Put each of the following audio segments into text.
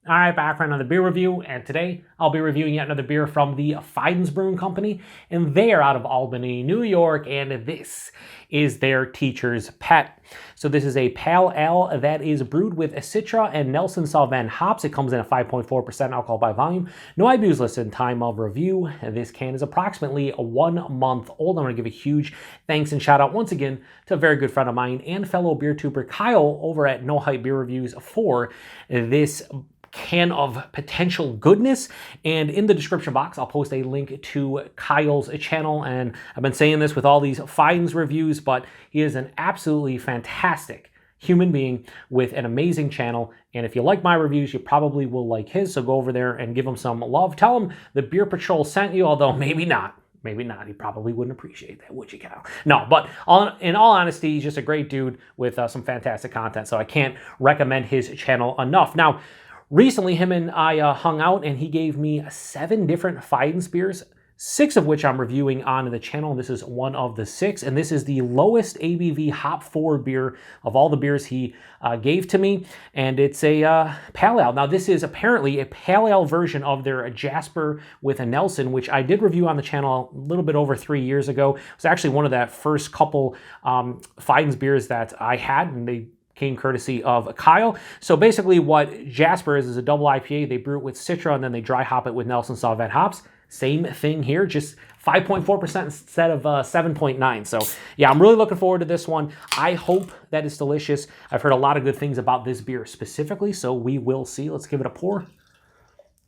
All right, back for another beer review, and today I'll be reviewing yet another beer from the Fidens Brewing Company, and they are out of Albany, New York, and this is their Teacher's Pet. So this is a pale ale that is brewed with Citra and Nelson Sauvin hops. It comes in at 5.4% alcohol by volume. No IBUs listed in time of review. This can is approximately 1 month old. I'm going to give a huge thanks and shout out once again to a very good friend of mine and fellow BeerTuber Kyle over at No Hype Beer Reviews for this can of potential goodness. And in the description box, I'll post a link to Kyle's channel. And I've been saying this with all these Fidens reviews, but he is an absolutely fantastic human being with an amazing channel. And if you like my reviews, you probably will like his. So go over there and give him some love. Tell him the Beer Patrol sent you, although maybe not. Maybe not. He probably wouldn't appreciate that, would you, Cal? No, but in all honesty, he's just a great dude with some fantastic content. So I can't recommend his channel enough. Now, recently, him and I hung out, and he gave me 7 different Fidens beers, 6 of which I'm reviewing on the channel. This is one of the 6, and this is the lowest ABV hop-forward beer of all the beers he gave to me, and it's a pale ale. Now, this is apparently a pale ale version of their Jasper with a Nelson, which I did review on the channel a little bit over 3 years ago. It was actually one of that first couple Fidens beers that I had, and they came courtesy of Kyle. So basically what Jasper is a double IPA. They brew it with Citra and then they dry hop it with Nelson Sauvin hops. Same thing here, just 5.4% instead of 7.9. So yeah, I'm really looking forward to this one. I hope that it's delicious. I've heard a lot of good things about this beer specifically, so we will see. Let's give it a pour.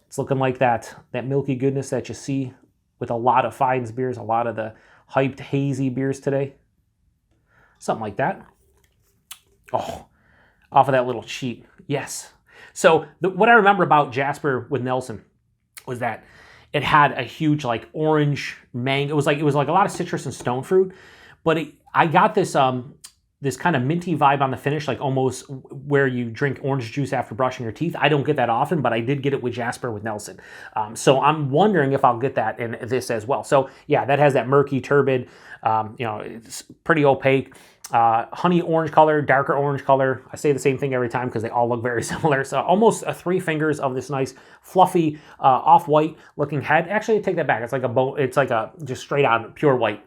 It's looking like that milky goodness that you see with a lot of Fidens beers, a lot of the hyped hazy beers today. Something like that. Oh, off of that little cheat. Yes. So what I remember about Jasper with Nelson was that it had a huge like orange mango. It was like a lot of citrus and stone fruit, but I got this this kind of minty vibe on the finish, like almost where you drink orange juice after brushing your teeth. I don't get that often, but I did get it with Jasper with Nelson. So I'm wondering if I'll get that in this as well. So yeah, that has that murky, turbid, it's pretty opaque. Honey orange color, darker orange color. I say the same thing every time because they all look very similar. So almost 3 fingers of this nice fluffy off-white looking head. Actually, I take that back. It's like a just straight out pure white.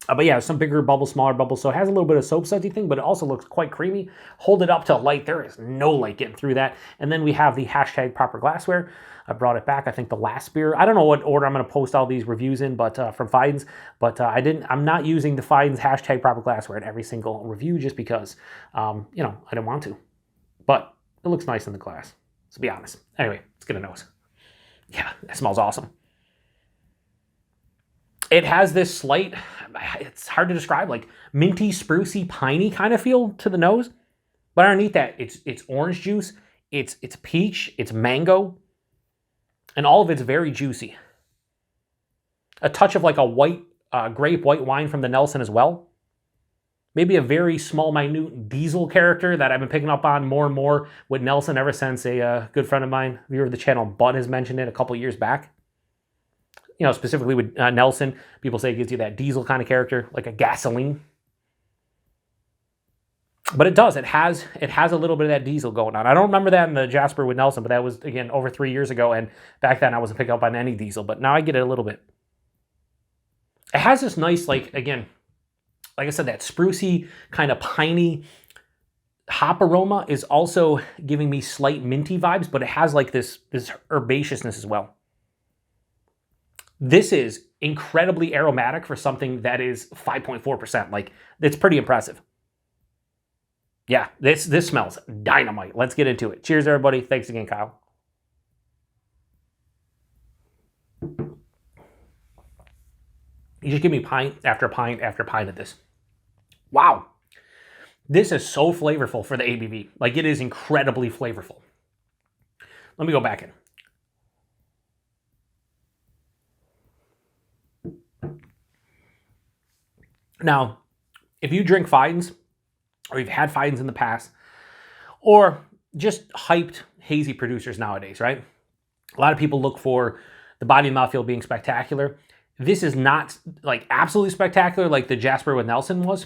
But yeah, some bigger bubbles, smaller bubbles. So it has a little bit of soap sudsy thing, but it also looks quite creamy. Hold it up to light. There is no light getting through that. And then we have the hashtag proper glassware. I brought it back. I think the last beer. I don't know what order I'm going to post all these reviews in, but from Fidens. But I'm not using the Fidens hashtag proper glassware in every single review just because, I didn't want to. But it looks nice in the glass. Let's be honest. Anyway, let's get a nose. Yeah, it smells awesome. It has this slight, it's hard to describe, like minty, sprucey, piney kind of feel to the nose. But underneath that, it's orange juice, it's peach, it's mango, and all of it's very juicy. A touch of like a white grape white wine from the Nelson as well. Maybe a very small, minute diesel character that I've been picking up on more and more with Nelson ever since a good friend of mine, viewer of the channel, Bud, has mentioned it a couple years back. Specifically with Nelson, people say it gives you that diesel kind of character, like a gasoline. But it does. It has a little bit of that diesel going on. I don't remember that in the Jasper with Nelson, but that was, again, over 3 years ago. And back then, I wasn't picking up on any diesel. But now I get it a little bit. It has this nice, like I said, that sprucey, kind of piney hop aroma is also giving me slight minty vibes, but it has like this herbaceousness as well. This is incredibly aromatic for something that is 5.4%. Like, it's pretty impressive. Yeah, this smells dynamite. Let's get into it. Cheers, everybody. Thanks again, Kyle. You just give me pint after pint after pint of this. Wow. This is so flavorful for the ABV. Like, it is incredibly flavorful. Let me go back in. Now, if you drink Fidens, or you've had Fidens in the past, or just hyped hazy producers nowadays, right? A lot of people look for the body and mouthfeel being spectacular. This is not like absolutely spectacular like the Jasper with Nelson was,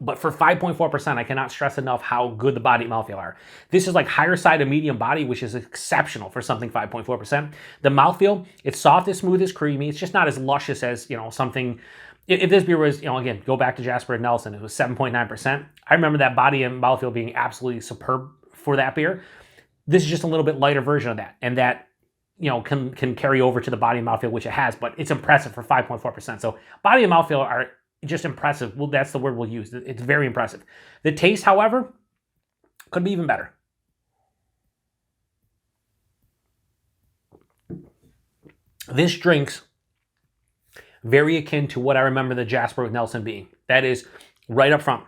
But for 5.4%, I cannot stress enough how good the body and mouthfeel are. This is like higher side of medium body, which is exceptional for something 5.4%. The mouthfeel, it's soft, as smooth, as creamy. It's just not as luscious as, something. If this beer was, again, go back to Citra and Nelson, it was 7.9%. I remember that body and mouthfeel being absolutely superb for that beer. This is just a little bit lighter version of that. And that, can carry over to the body and mouthfeel, which it has, but it's impressive for 5.4%. So body and mouthfeel are just impressive. Well, that's the word we'll use. It's very impressive. The taste, however, could be even better. This drink's very akin to what I remember the Jasper with Nelson being. That is right up front.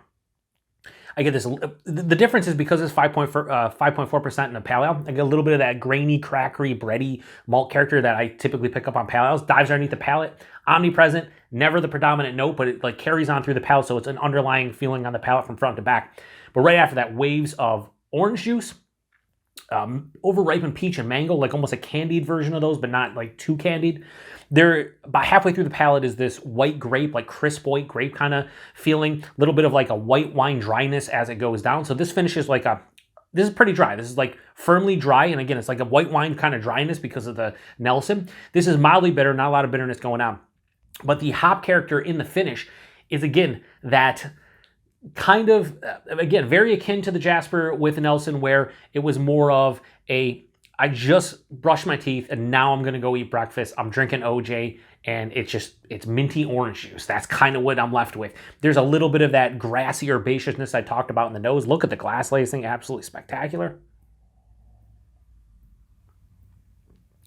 I get this. The difference is because it's 5.4% in a pale ale, I get a little bit of that grainy, crackery, bready malt character that I typically pick up on pale ales. Dives underneath the palate, omnipresent, never the predominant note, but it like carries on through the palate, so it's an underlying feeling on the palate from front to back. But right after that, waves of orange juice, over-ripened peach and mango, like almost a candied version of those, but not like too candied. They're about halfway through the palate is this white grape, like crisp white grape kind of feeling, a little bit of like a white wine dryness as it goes down. So this finishes like this is pretty dry. This is like firmly dry. And again, it's like a white wine kind of dryness because of the Nelson. This is mildly bitter, not a lot of bitterness going on. But the hop character in the finish is again, that kind of, again, very akin to the Jasper with Nelson, where it was more of I just brushed my teeth and now I'm going to go eat breakfast. I'm drinking OJ and it's minty orange juice. That's kind of what I'm left with. There's a little bit of that grassy herbaceousness I talked about in the nose. Look at the glass lacing, absolutely spectacular.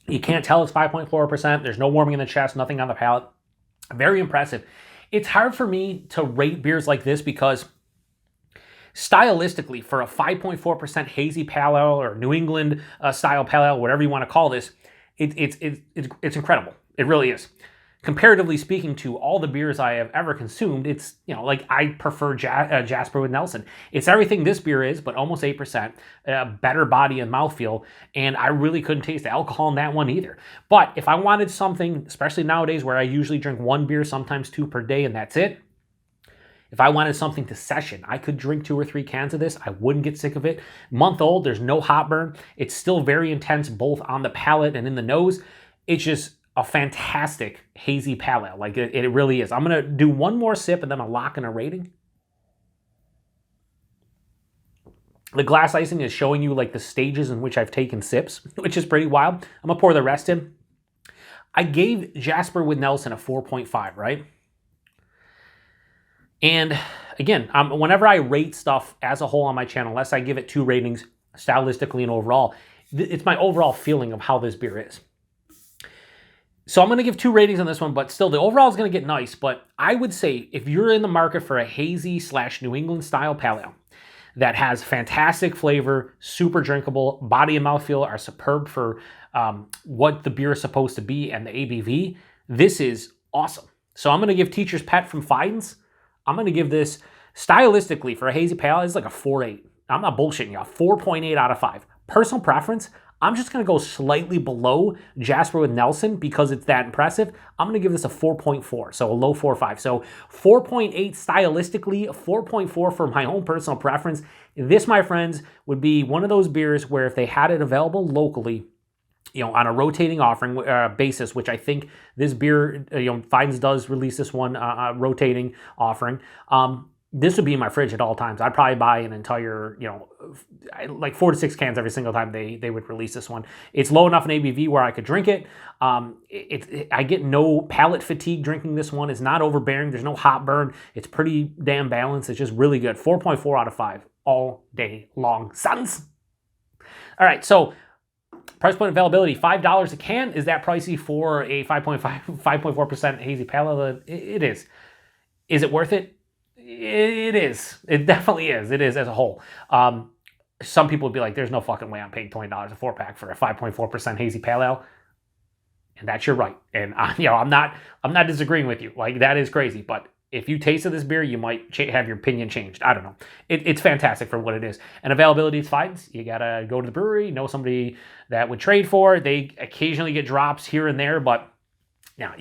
You can't tell it's 5.4%. There's no warming in the chest, nothing on the palate. Very impressive. It's hard for me to rate beers like this because stylistically, for a 5.4% hazy pale ale or New England style pale ale, whatever you want to call this, it's incredible. It really is. Comparatively speaking to all the beers I have ever consumed, it's, like I prefer Jasper with Nelson. It's everything this beer is, but almost 8%, better body and mouthfeel, and I really couldn't taste the alcohol in that one either. But if I wanted something, especially nowadays where I usually drink one beer, sometimes two per day, and that's it, if I wanted something to session, I could drink 2 or 3 cans of this. I wouldn't get sick of it. Month old, there's no hop burn. It's still very intense both on the palate and in the nose. It's just a fantastic hazy pale ale. Like it really is. I'm going to do one more sip and then I'll lock in a rating. The glass icing is showing you like the stages in which I've taken sips, which is pretty wild. I'm going to pour the rest in. I gave Jasper with Nelson a 4.5, right? And again, whenever I rate stuff as a whole on my channel, unless I give it 2 ratings stylistically and overall, it's my overall feeling of how this beer is. So I'm going to give 2 ratings on this one, but still the overall is going to get nice. But I would say if you're in the market for a hazy / New England style pale ale that has fantastic flavor, super drinkable, body and mouthfeel are superb for what the beer is supposed to be and the ABV, this is awesome. So I'm going to give Teacher's Pet from Fidens, I'm going to give this, stylistically, for a hazy pale, it's like a 4.8. I'm not bullshitting you. A 4.8 out of 5. Personal preference, I'm just going to go slightly below Jasper with Nelson because it's that impressive. I'm going to give this a 4.4, so a low 4.5. So 4.8 stylistically, 4.4 for my own personal preference. This, my friends, would be one of those beers where if they had it available locally, on a rotating offering basis, which I think this beer, Fidens does release this one rotating offering. This would be in my fridge at all times. I'd probably buy an entire, like 4 to 6 cans every single time they would release this one. It's low enough in ABV where I could drink it. I get no palate fatigue drinking this one. It's not overbearing. There's no hop burn. It's pretty damn balanced. It's just really good. 4.4 out of 5 all day long, sons. All right, so price point availability, $5 a can. Is that pricey for a 5.4% hazy pale ale? It is. Is it worth it? It is. It definitely is. It is as a whole. Some people would be like, there's no fucking way I'm paying $20 a 4-pack for a 5.4% hazy pale ale. And that's your right. And I'm not disagreeing with you. Like, that is crazy. But if you tasted this beer, you might have your opinion changed. I don't know. It's fantastic for what it is. And availability is fine. You got to go to the brewery, know somebody that would trade for it. They occasionally get drops here and there, but yeah,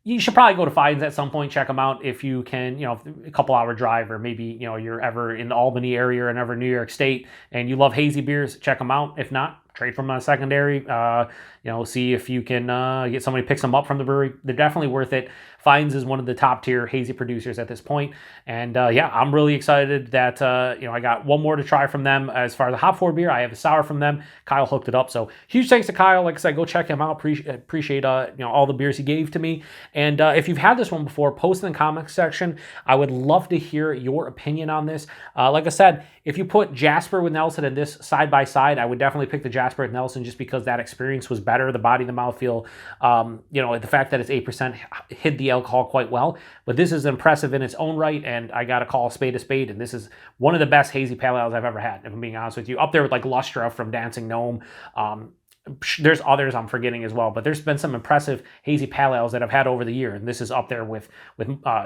you should probably go to Fidens at some point, check them out if you can, a couple hour drive, or maybe, you're ever in the Albany area or ever New York State and you love hazy beers, check them out. If not, trade from a secondary, see if you can get somebody to pick some up from the brewery. They're definitely worth it. Fidens is one of the top tier hazy producers at this point. And yeah, I'm really excited that, I got one more to try from them. As far as the hop forward beer, I have a sour from them. Kyle hooked it up. So huge thanks to Kyle. Like I said, go check him out. Appreciate all the beers he gave to me. And if you've had this one before, post in the comments section. I would love to hear your opinion on this. Like I said, if you put Jasper with Nelson and this side by side, I would definitely pick the Jasper with Nelson just because that experience was better. The body, the mouthfeel, the fact that it's 8% hid the alcohol quite well. But this is impressive in its own right, and I got to call a spade, and this is one of the best hazy pale ales I've ever had, if I'm being honest with you. Up there with like Lustra from Dancing Gnome. There's others I'm forgetting as well, but there's been some impressive hazy pale ales that I've had over the year, and this is up there with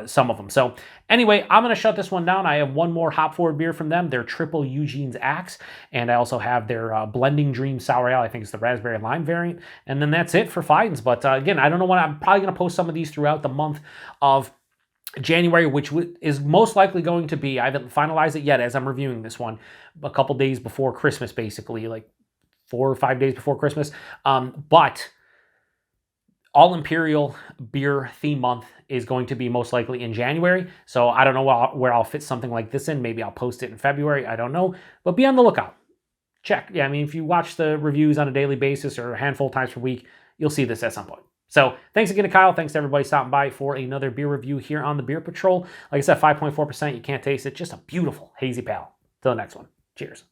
some of them. So anyway, I'm going to shut this one down. I have one more hop forward beer from them, their Triple Eugene's Axe, and I also have their Blending Dream Sour Ale. I think it's the raspberry lime variant, and then that's it for Fidens. But again, I don't know when. I'm probably going to post some of these throughout the month of January, which is most likely going to be, I haven't finalized it yet as I'm reviewing this one, a couple days before Christmas, basically, like 4 or 5 days before Christmas. But All Imperial Beer Theme Month is going to be most likely in January. So I don't know where I'll fit something like this in. Maybe I'll post it in February. I don't know. But be on the lookout. Check. Yeah, I mean, if you watch the reviews on a daily basis or a handful of times per week, you'll see this at some point. So thanks again to Kyle. Thanks to everybody stopping by for another beer review here on the Beer Patrol. Like I said, 5.4%. You can't taste it. Just a beautiful hazy pale. Till the next one. Cheers.